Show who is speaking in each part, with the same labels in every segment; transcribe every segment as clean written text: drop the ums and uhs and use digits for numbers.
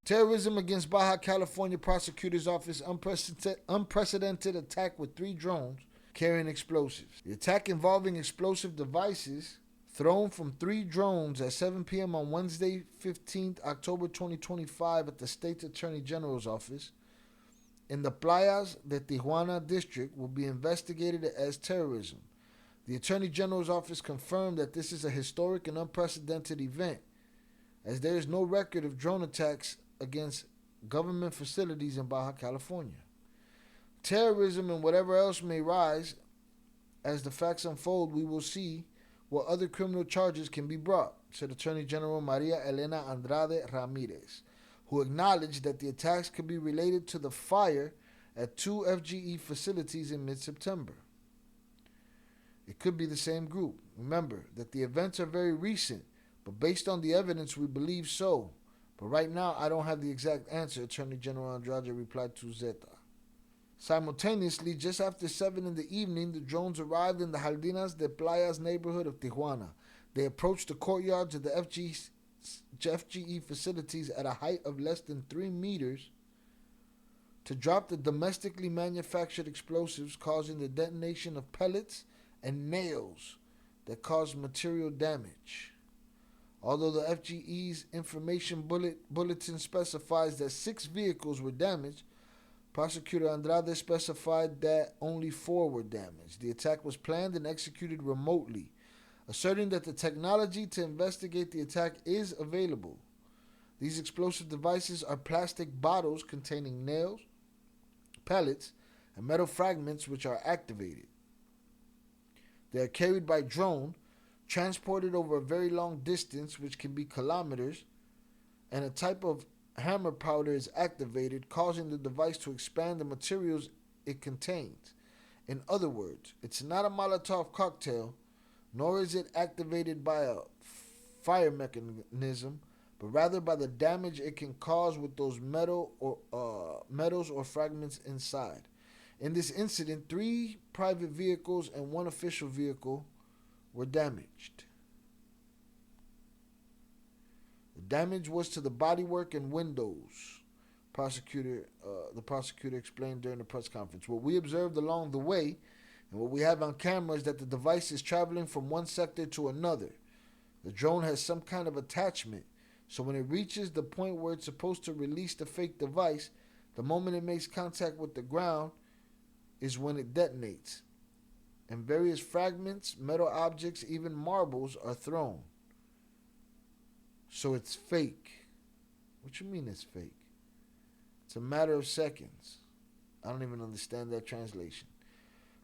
Speaker 1: Terrorism against Baja California Prosecutor's Office, unprecedented attack with 3 drones carrying explosives. The attack involving explosive devices thrown from 3 drones at 7 p.m. on Wednesday, 15th October 2025 at the State Attorney General's office in the Playas de Tijuana district will be investigated as terrorism. The Attorney General's office confirmed that this is a historic and unprecedented event, as there is no record of drone attacks against government facilities in Baja California. Terrorism and whatever else may rise, as the facts unfold, we will see what other criminal charges can be brought, said Attorney General Maria Elena Andrade Ramirez, who acknowledged that the attacks could be related to the fire at 2 FGE facilities in mid-September. It could be the same group. Remember that the events are very recent, but based on the evidence, we believe so. But right now, I don't have the exact answer, Attorney General Andrade replied to Zeta. Simultaneously, just after 7 in the evening, the drones arrived in the Jardines de Playas neighborhood of Tijuana. They approached the courtyards of the FGE facilities at a height of less than 3 meters to drop the domestically manufactured explosives, causing the detonation of pellets and nails that caused material damage. Although the FGE's information bulletin specifies that 6 vehicles were damaged, Prosecutor Andrade specified that only 4 were damaged. The attack was planned and executed remotely, asserting that the technology to investigate the attack is available. These explosive devices are plastic bottles containing nails, pellets, and metal fragments which are activated. They are carried by drone, transported over a very long distance, which can be kilometers, and a type of hammer powder is activated, causing the device to expand the materials it contains. In other words, it's not a Molotov cocktail, nor is it activated by a fire mechanism, but rather by the damage it can cause with those metals or fragments inside. In this incident, 3 private vehicles and 1 official vehicle were damaged. The damage was to the bodywork and windows, the prosecutor explained during the press conference. What we observed along the way and what we have on camera is that the device is traveling from one sector to another. The drone has some kind of attachment, so when it reaches the point where it's supposed to release the fake device, the moment it makes contact with the ground is when it detonates, and various fragments, metal objects, even marbles are thrown. So it's fake. What you mean it's fake? It's a matter of seconds. I don't even understand that translation.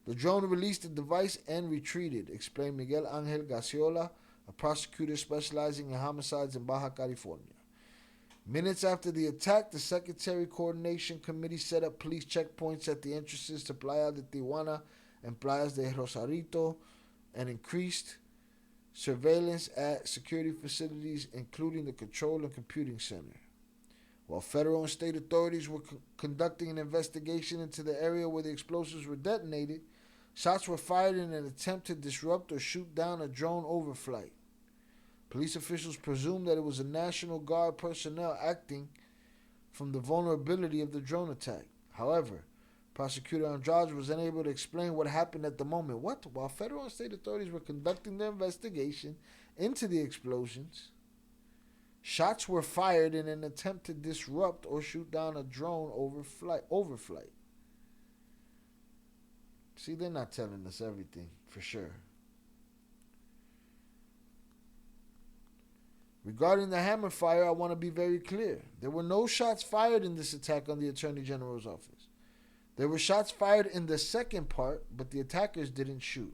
Speaker 1: The drone released the device and retreated, explained Miguel Angel Gaciola, a prosecutor specializing in homicides in Baja California. Minutes after the attack, the Secretary Coordination Committee set up police checkpoints at the entrances to Playa de Tijuana and Playas de Rosarito and increased surveillance at security facilities, including the Control and Computing Center. While federal and state authorities were conducting an investigation into the area where the explosives were detonated, shots were fired in an attempt to disrupt or shoot down a drone overflight. Police officials presumed that it was a National Guard personnel acting from the vulnerability of the drone attack. However, Prosecutor Andrade was unable to explain what happened at the moment. What? While federal and state authorities were conducting their investigation into the explosions, shots were fired in an attempt to disrupt or shoot down a drone overflight. See, they're not telling us everything for sure. Regarding the hammer fire, I want to be very clear. There were no shots fired in this attack on the Attorney General's office. There were shots fired in the second part, but the attackers didn't shoot,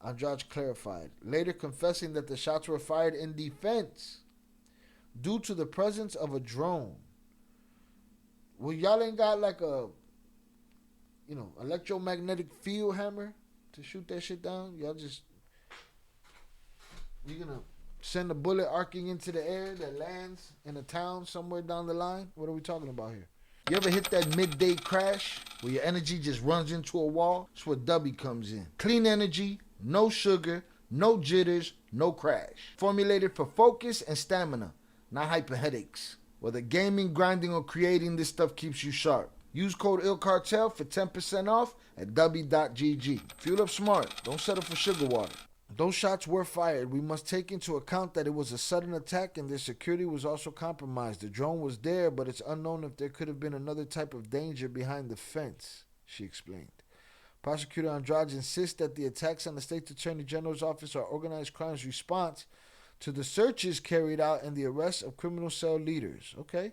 Speaker 1: Andrade clarified, later confessing that the shots were fired in defense due to the presence of a drone. Well, y'all ain't got like a, electromagnetic field hammer to shoot that shit down? You're gonna send a bullet arcing into the air that lands in a town somewhere down the line? What are we talking about here? You ever hit that midday crash where your energy just runs into a wall? That's where Dubby comes in. Clean energy, no sugar, no jitters, no crash. Formulated for focus and stamina, not hyper headaches. Whether gaming, grinding, or creating, this stuff keeps you sharp. Use code ILL CARTEL for 10% off at w.gg. Fuel up smart. Don't settle for sugar water. Those shots were fired. We must take into account that it was a sudden attack and their security was also compromised. The drone was there, but it's unknown if there could have been another type of danger behind the fence, she explained. Prosecutor Andrade insists that the attacks on the State Attorney General's office are organized crimes response to the searches carried out and the arrest of criminal cell leaders. Okay.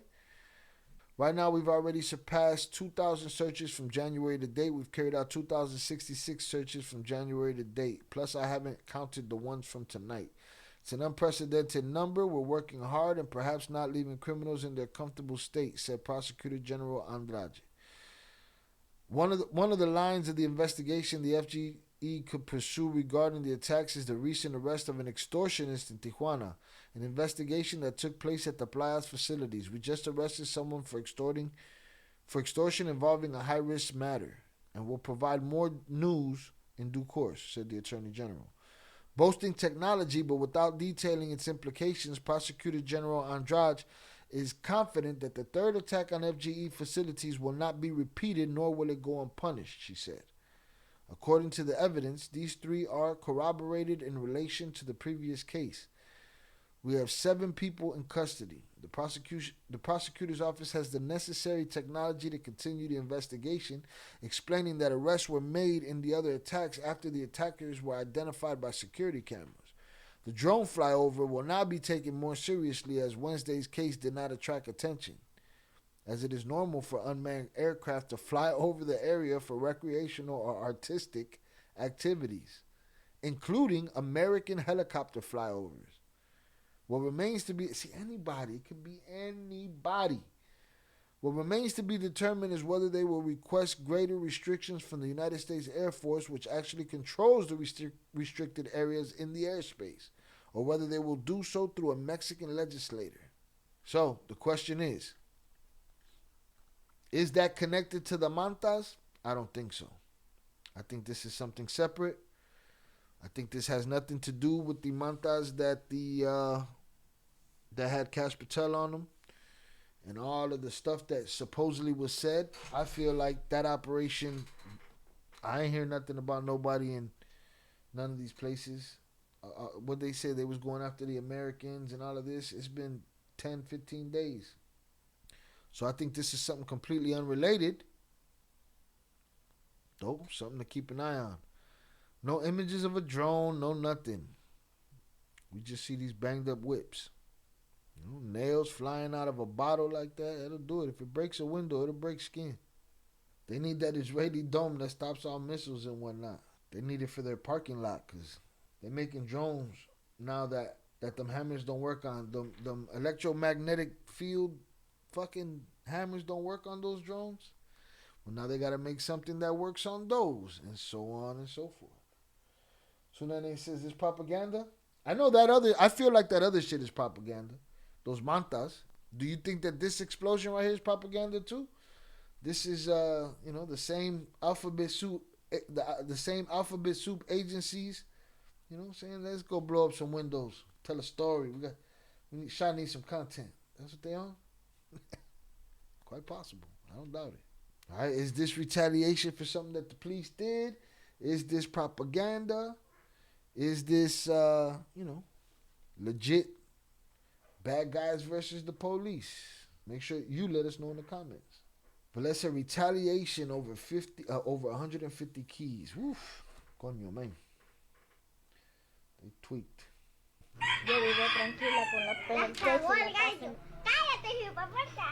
Speaker 1: Right now, we've already surpassed 2,000 searches from January to date. We've carried out 2,066 searches from January to date. Plus, I haven't counted the ones from tonight. It's an unprecedented number. We're working hard and perhaps not leaving criminals in their comfortable state, said Prosecutor General Andrade. One of the lines of the investigation the FGE could pursue regarding the attacks is the recent arrest of an extortionist in Tijuana, an investigation that took place at the Playa's facilities. We just arrested someone for extortion involving a high-risk matter, and will provide more news in due course, said the Attorney General. Boasting technology but without detailing its implications, Prosecutor General Andrade is confident that the third attack on FGE facilities will not be repeated, nor will it go unpunished, she said. According to the evidence, these three are corroborated in relation to the previous case. We have 7 people in custody. The prosecutor's office has the necessary technology to continue the investigation, explaining that arrests were made in the other attacks after the attackers were identified by security cameras. The drone flyover will now be taken more seriously as Wednesday's case did not attract attention, as it is normal for unmanned aircraft to fly over the area for recreational or artistic activities, including American helicopter flyovers. What remains to be, anybody, it could be anybody. What remains to be determined is whether they will request greater restrictions from the United States Air Force, which actually controls the restricted areas in the airspace, or whether they will do so through a Mexican legislator. So, the question is that connected to the mantas? I don't think so. I think this is something separate. I think this has nothing to do with the mantas that had Cash Patel on them and all of the stuff that supposedly was said. I feel like that operation, I ain't hear nothing about nobody in none of these places. What they said, they was going after the Americans and all of this. It's been 10, 15 days. So I think this is something completely unrelated. Though, something to keep an eye on. No images of a drone, no nothing. We just see these banged up whips. Nails flying out of a bottle like that, that'll do it. If it breaks a window, it'll break skin. They need that Israeli dome that stops all missiles and whatnot. They need it for their parking lot because they're making drones now that them hammers don't work on. Them electromagnetic field fucking hammers don't work on those drones. Well, now they got to make something that works on those, and so on and so forth. So then they says this propaganda. I feel like that other shit is propaganda. Those mantas. Do you think that this explosion right here is propaganda too? This is the same alphabet soup, the same alphabet soup agencies. You know what I'm saying? Let's go blow up some windows, tell a story. Shot needs some content. That's what they on. Quite possible. I don't doubt it. All right, is this retaliation for something that the police did? Is this propaganda? Is this legit bad guys versus the police? Make sure you let us know in the comments. But let's say retaliation over 150 keys. Woof. Coño, man. They tweaked.
Speaker 2: Yo vivo tranquila con la pena. ¡Cagó el gallo! ¡Cállate, hijo de puerta!